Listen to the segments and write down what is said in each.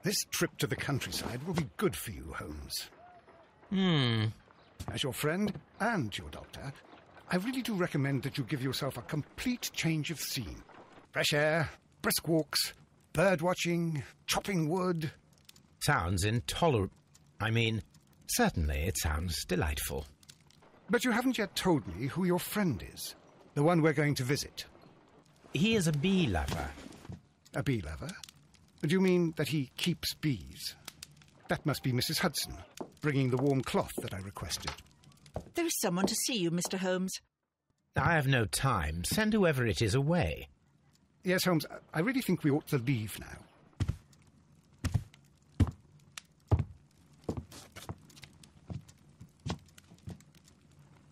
This trip to the countryside will be good for you, Holmes. As your friend and your doctor, I really do recommend that you give yourself a complete change of scene. Fresh air, brisk walks, bird watching, chopping wood. Sounds intolerable. I mean, certainly it sounds delightful. But you haven't yet told me who your friend is, the one we're going to visit. He is a bee lover. A bee lover? Do you mean that he keeps bees? That must be Mrs. Hudson, bringing the warm cloth that I requested. There is someone to see you, Mr. Holmes. I have no time. Send whoever it is away. Yes, Holmes, I really think we ought to leave now.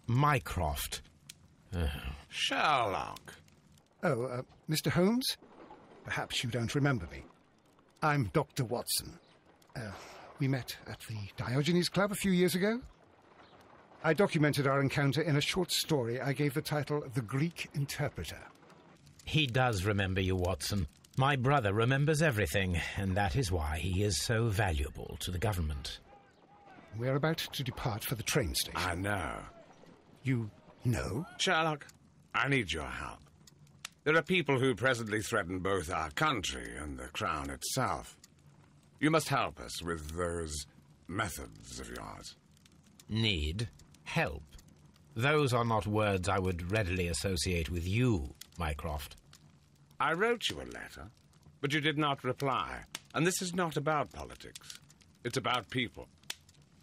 Mycroft. Sherlock. Oh, Mr. Holmes? Perhaps you don't remember me. I'm Dr. Watson. We met at the Diogenes Club a few years ago. I documented our encounter in a short story I gave the title The Greek Interpreter. He does remember you, Watson. My brother remembers everything, and that is why he is so valuable to the government. We're about to depart for the train station. I know. You know? Sherlock, I need your help. There are people who presently threaten both our country and the Crown itself. You must help us with those methods of yours. Need? Help? Those are not words I would readily associate with you, Mycroft. I wrote you a letter, but you did not reply. And this is not about politics. It's about people.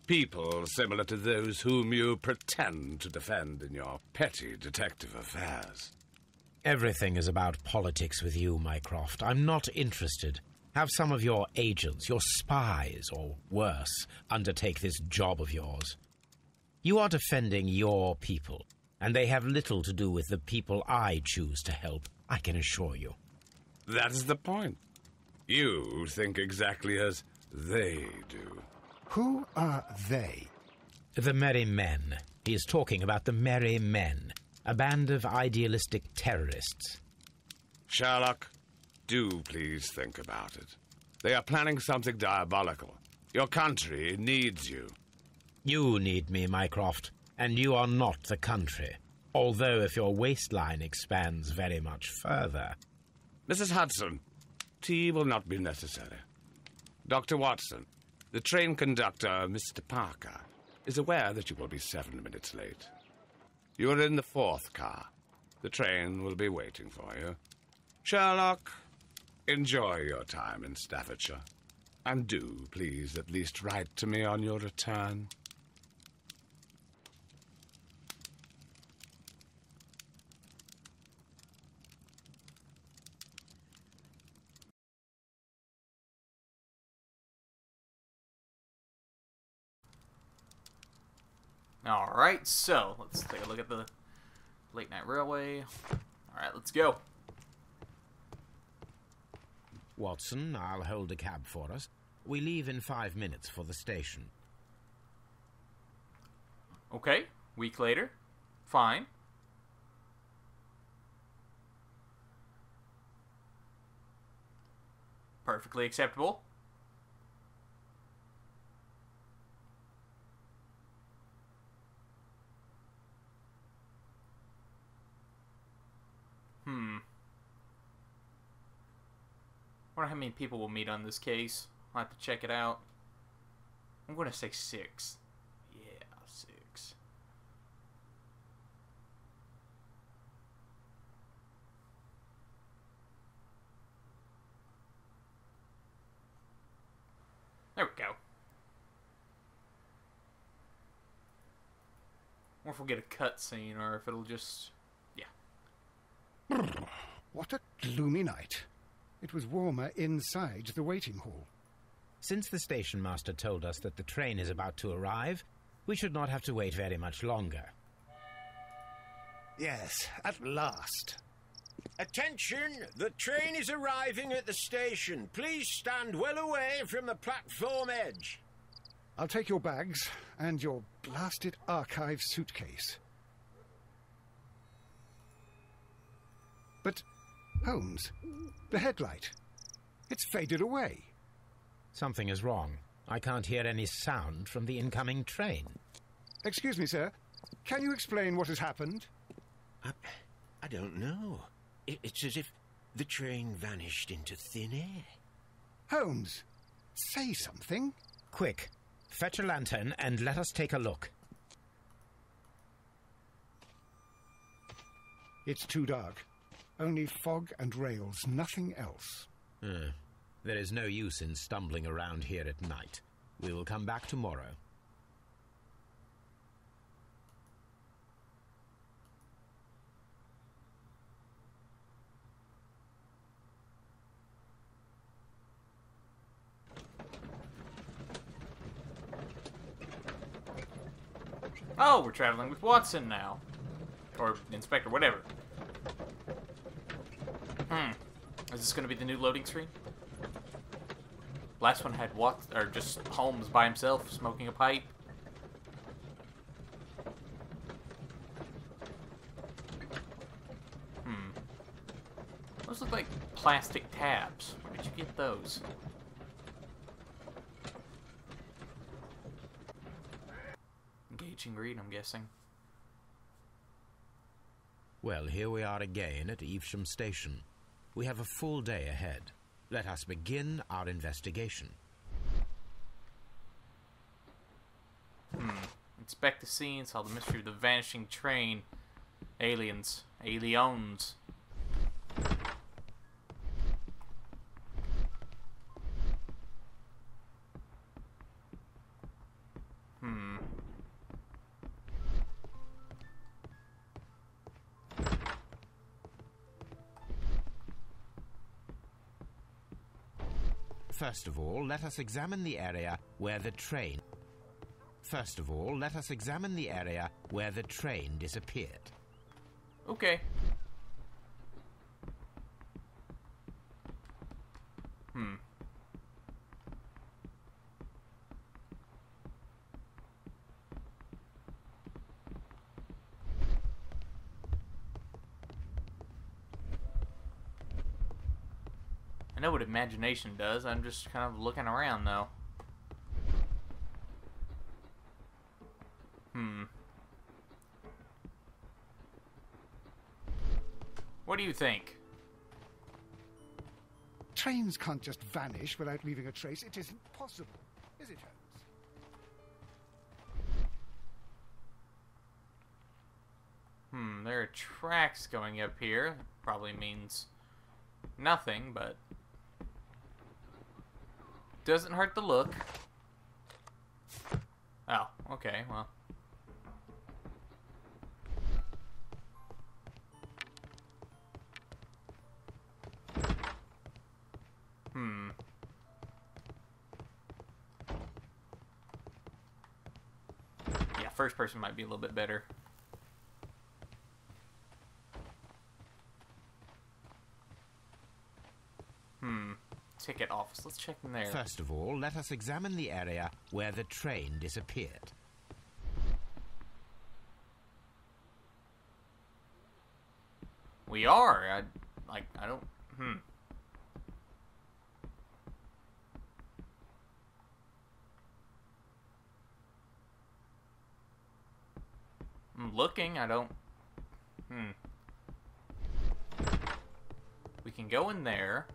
People similar to those whom you pretend to defend in your petty detective affairs. Everything is about politics with you, Mycroft. I'm not interested. Have some of your agents, your spies, or worse, undertake this job of yours. You are defending your people, and they have little to do with the people I choose to help, I can assure you. That is the point. You think exactly as they do. Who are they? The Merry Men. He is talking about the Merry Men, a band of idealistic terrorists. Sherlock, do please think about it. They are planning something diabolical. Your country needs you. You need me, Mycroft, and you are not the country. Although if your waistline expands very much further. Mrs. Hudson, tea will not be necessary. Dr. Watson, the train conductor, Mr. Parker, is aware that you will be 7 minutes late. You are in the 4th car. The train will be waiting for you. Sherlock, enjoy your time in Staffordshire. And do, please, at least write to me on your return. Alright, so let's take a look at the late night railway. Alright, let's go. Watson, I'll hold a cab for us. We leave in 5 minutes for the station. Okay, week later. Fine. Perfectly acceptable. Wonder how many people will meet on this case. I'll have to check it out. I'm going to say 6. Yeah, 6. There we go. Or if we'll get a cutscene, or if it'll just... yeah. What a gloomy night. It was warmer inside the waiting hall. Since the station master told us that the train is about to arrive, we should not have to wait very much longer. Yes, at last. Attention! The train is arriving at the station. Please stand well away from the platform edge. I'll take your bags and your blasted archive suitcase. But, Holmes, the headlight. It's faded away. Something is wrong. I can't hear any sound from the incoming train. Excuse me, sir. Can you explain what has happened? I don't know. It's as if the train vanished into thin air. Holmes, say something. Quick, fetch a lantern and let us take a look. It's too dark. Only fog and rails, nothing else. There is no use in stumbling around here at night. We will come back tomorrow. Oh, we're traveling with Watson now. Or Inspector, whatever. Is this going to be the new loading screen? Last one had just Holmes by himself smoking a pipe. Those look like plastic tabs. Where did you get those? Engaging read, I'm guessing. Well, here we are again at Evesham Station. We have a full day ahead. Let us begin our investigation. Inspect the scene, solve the mystery of the vanishing train. Aliens. Aliens. First of all, let us examine the area where the train... First of all, let us examine the area where the train disappeared. Okay. I know what imagination does. I'm just kind of looking around, though. What do you think? Trains can't just vanish without leaving a trace. It isn't possible, is it, Holmes? There are tracks going up here. Probably means nothing, but doesn't hurt to look. Oh, okay, well. Yeah, first person might be a little bit better. Ticket office. Let's check in there. First of all, let us examine the area where the train disappeared. We are. I don't... I'm looking. I don't... We can go in there.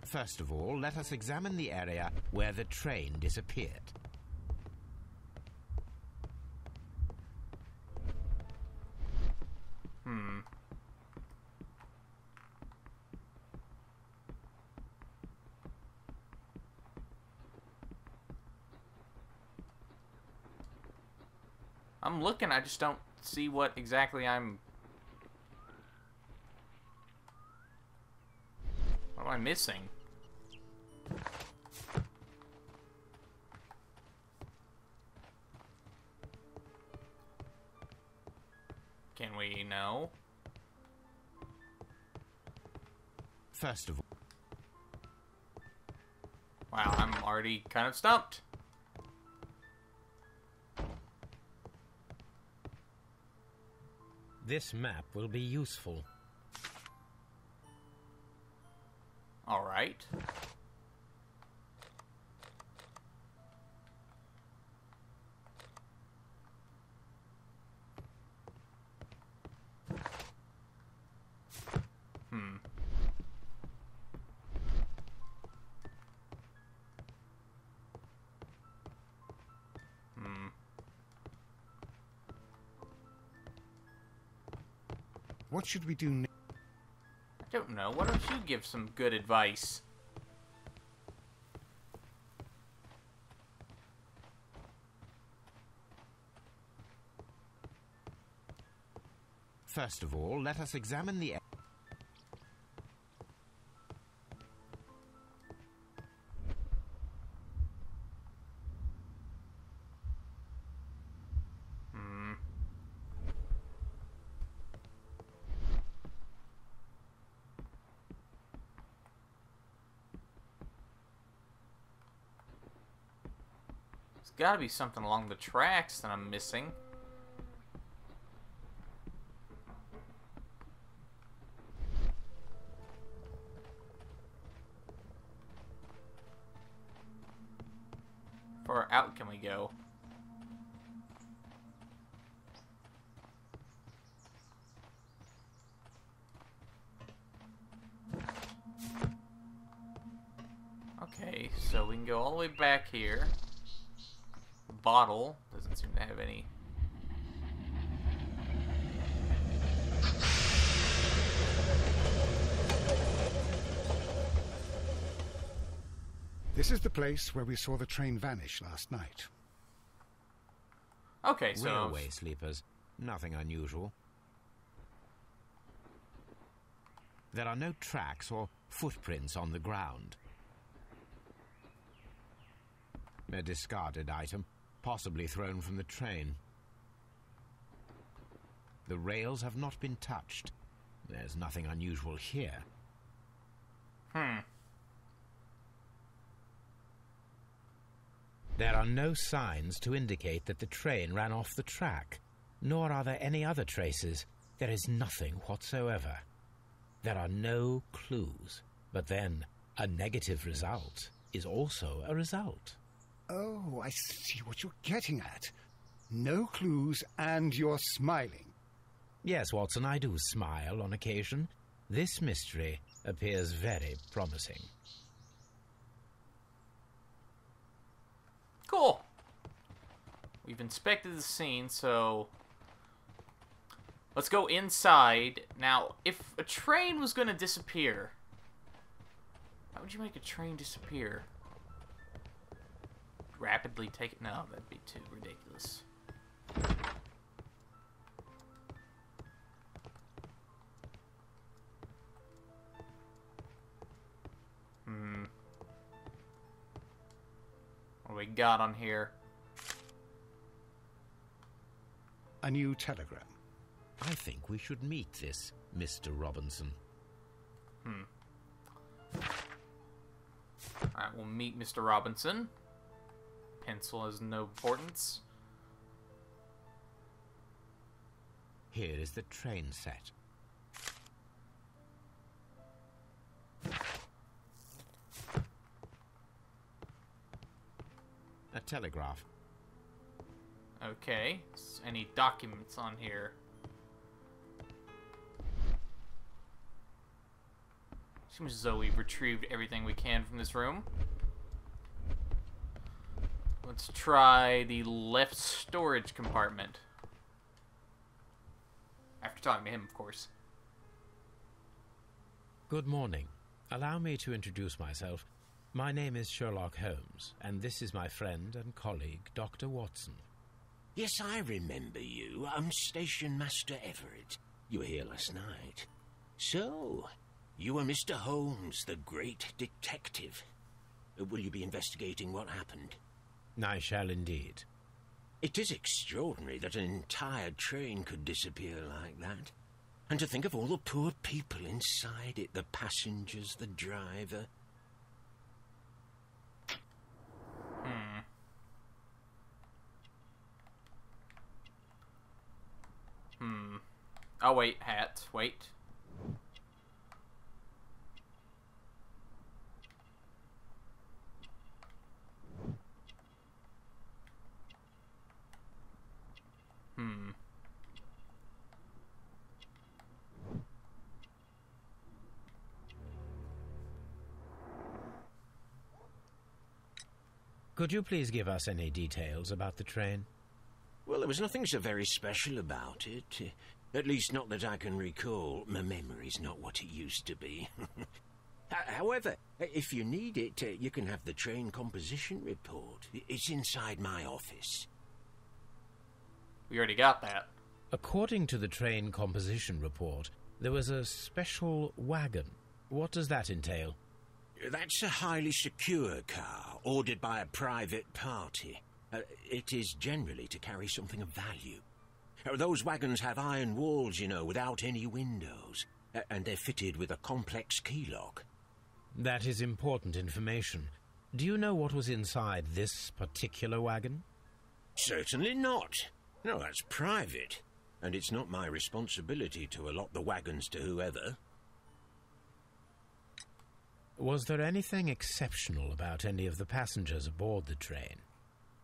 First of all, let us examine the area where the train disappeared. I'm looking, I just don't see what exactly I'm... What am I missing? Can we know? First of all... Wow, I'm already kind of stumped. This map will be useful. All right. What should we do next? I don't know. Why don't you give some good advice? First of all, let us examine the... There's gotta be something along the tracks that I'm missing. How far out can we go? Okay, so we can go all the way back here. The bottle doesn't seem to have any. This is the place where we saw the train vanish last night. Okay, so Railway sleepers. Nothing unusual. There are no tracks or footprints on the ground. A discarded item, possibly thrown from the train. The rails have not been touched. There's nothing unusual here. There are no signs to indicate that the train ran off the track, nor are there any other traces. There is nothing whatsoever. There are no clues. But then, a negative result is also a result. Oh, I see what you're getting at. No clues, and you're smiling. Yes, Watson, I do smile on occasion. This mystery appears very promising. cool. We've inspected the scene, so let's go inside. Now, if a train was going to disappear, how would you make a train disappear? Rapidly take it? No, that'd be too ridiculous. What do we got on here? A new telegram. I think we should meet this Mr. Robinson. Alright, we'll meet Mr. Robinson. Pencil has no importance. Here is the train set. A telegraph. Okay. Any documents on here? Seems as though we've retrieved everything we can from this room. Let's try the left storage compartment. After talking to him, of course. Good morning. Allow me to introduce myself. My name is Sherlock Holmes, and this is my friend and colleague, Dr. Watson. Yes, I remember you. I'm Station Master Everett. You were here last night. So, you are Mr. Holmes, the great detective. Will you be investigating what happened? I shall indeed. It is extraordinary that an entire train could disappear like that. And to think of all the poor people inside it, the passengers, the driver. Oh, wait, hat. Wait. Could you please give us any details about the train? Well, there was nothing so very special about it. At least not that I can recall. My memory's not what it used to be. However, if you need it, you can have the train composition report. It's inside my office. We already got that. According to the train composition report, there was a special wagon. What does that entail? That's a highly secure car, ordered by a private party. It is generally to carry something of value. Those wagons have iron walls, you know, without any windows, and they're fitted with a complex key lock. That is important information. Do you know what was inside this particular wagon? Certainly not. No, that's private, and it's not my responsibility to allot the wagons to whoever. Was there anything exceptional about any of the passengers aboard the train?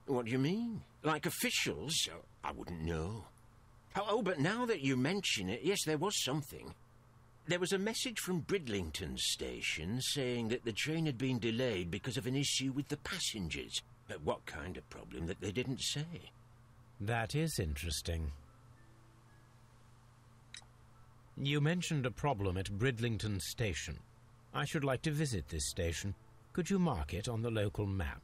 What do you mean? Like officials? I wouldn't know. Oh, but now that you mention it, yes, there was something. There was a message from Bridlington station saying that the train had been delayed because of an issue with the passengers. What kind of problem that they didn't say? That is interesting. You mentioned a problem at Bridlington station. I should like to visit this station. Could you mark it on the local map?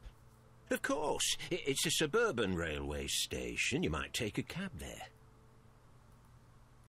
Of course. It's a suburban railway station. You might take a cab there.